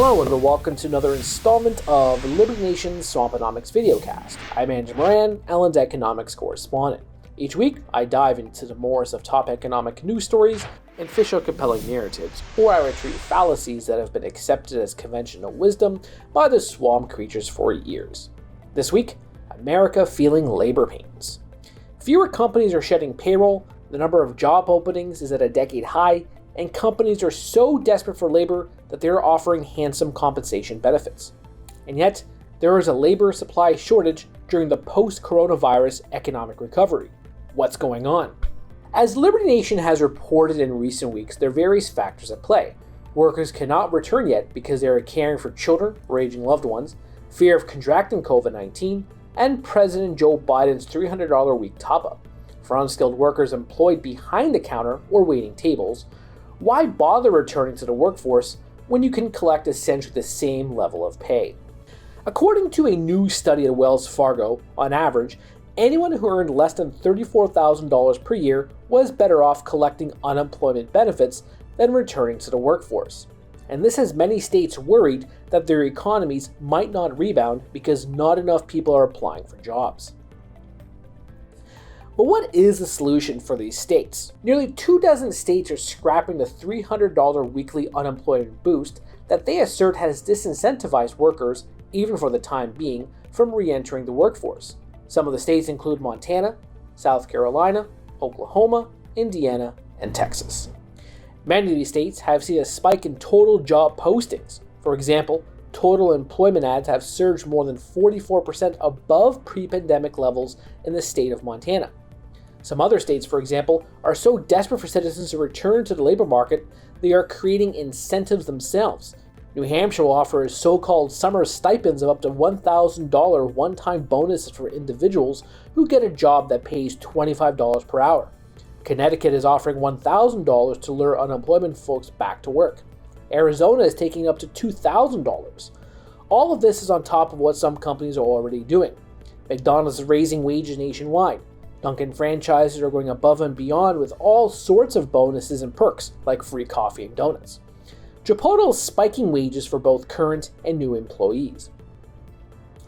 Hello and welcome to another installment of Liberty Nation's Swamponomics videocast. I'm Andrew Moran, Ellen's economics correspondent. Each week, I dive into the morass of top economic news stories and fish out compelling narratives, or I retrieve fallacies that have been accepted as conventional wisdom by the swamp creatures for years. This week, America feeling labor pains. Fewer companies are shedding payroll, the number of job openings is at a decade high, and companies are so desperate for labor that they are offering handsome compensation benefits. And yet, there is a labor supply shortage during the post-coronavirus economic recovery. What's going on? As Liberty Nation has reported in recent weeks, there are various factors at play. Workers cannot return yet because they are caring for children or aging loved ones, fear of contracting COVID-19, and President Joe Biden's $300 a week top-up. For unskilled workers employed behind the counter or waiting tables, why bother returning to the workforce when you can collect essentially the same level of pay? According to a new study at Wells Fargo, on average, anyone who earned less than $34,000 per year was better off collecting unemployment benefits than returning to the workforce. And this has many states worried that their economies might not rebound because not enough people are applying for jobs. But what is the solution for these states? Nearly 24 states are scrapping the $300 weekly unemployment boost that they assert has disincentivized workers, even for the time being, from re-entering the workforce. Some of the states include Montana, South Carolina, Oklahoma, Indiana, and Texas. Many of these states have seen a spike in total job postings. For example, total employment ads have surged more than 44% above pre-pandemic levels in the state of Montana. Some other states, for example, are so desperate for citizens to return to the labor market, they are creating incentives themselves. New Hampshire will offer so-called summer stipends of up to $1,000 one-time bonuses for individuals who get a job that pays $25 per hour. Connecticut is offering $1,000 to lure unemployment folks back to work. Arizona is taking up to $2,000. All of this is on top of what some companies are already doing. McDonald's is raising wages nationwide. Dunkin' franchises are going above and beyond with all sorts of bonuses and perks, like free coffee and donuts. Chipotle is spiking wages for both current and new employees.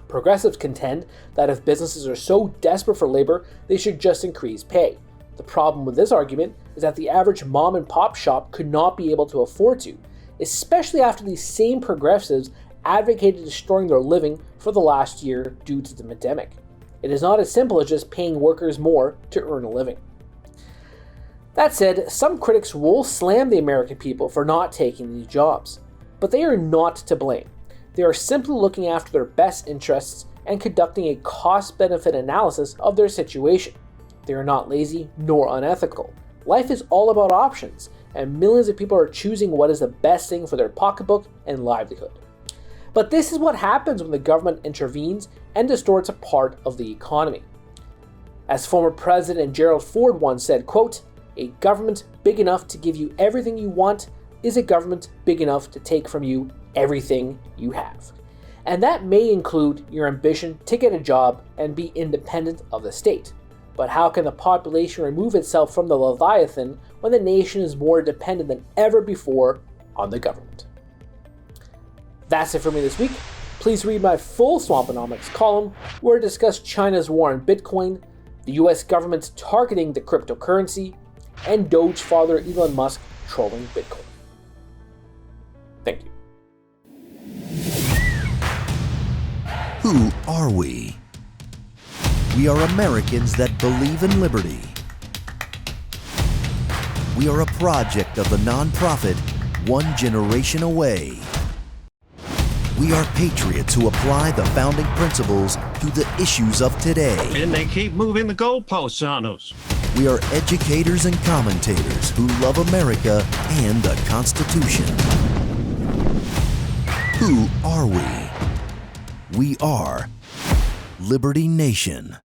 Progressives contend that if businesses are so desperate for labor, they should just increase pay. The problem with this argument is that the average mom and pop shop could not be able to afford to, especially after these same progressives advocated destroying their living for the last year due to the pandemic. It is not as simple as just paying workers more to earn a living. That said, some critics will slam the American people for not taking these jobs, but they are not to blame. They are simply looking after their best interests and conducting a cost-benefit analysis of their situation. They are not lazy nor unethical. Life is all about options, and millions of people are choosing what is the best thing for their pocketbook and livelihood. But this is what happens when the government intervenes and distorts a part of the economy. As former President Gerald Ford once said, quote, "A government big enough to give you everything you want is a government big enough to take from you everything you have." And that may include your ambition to get a job and be independent of the state. But how can the population remove itself from the Leviathan when the nation is more dependent than ever before on the government? That's it for me this week. Please read my full Swamponomics column where I discuss China's war on Bitcoin, the US government targeting the cryptocurrency, and Doge father Elon Musk trolling Bitcoin. Thank you. Who are we? We are Americans that believe in liberty. We are a project of the nonprofit One Generation Away. We are patriots who apply the founding principles to the issues of today. And they keep moving the goalposts on us. We are educators and commentators who love America and the Constitution. Who are we? We are Liberty Nation.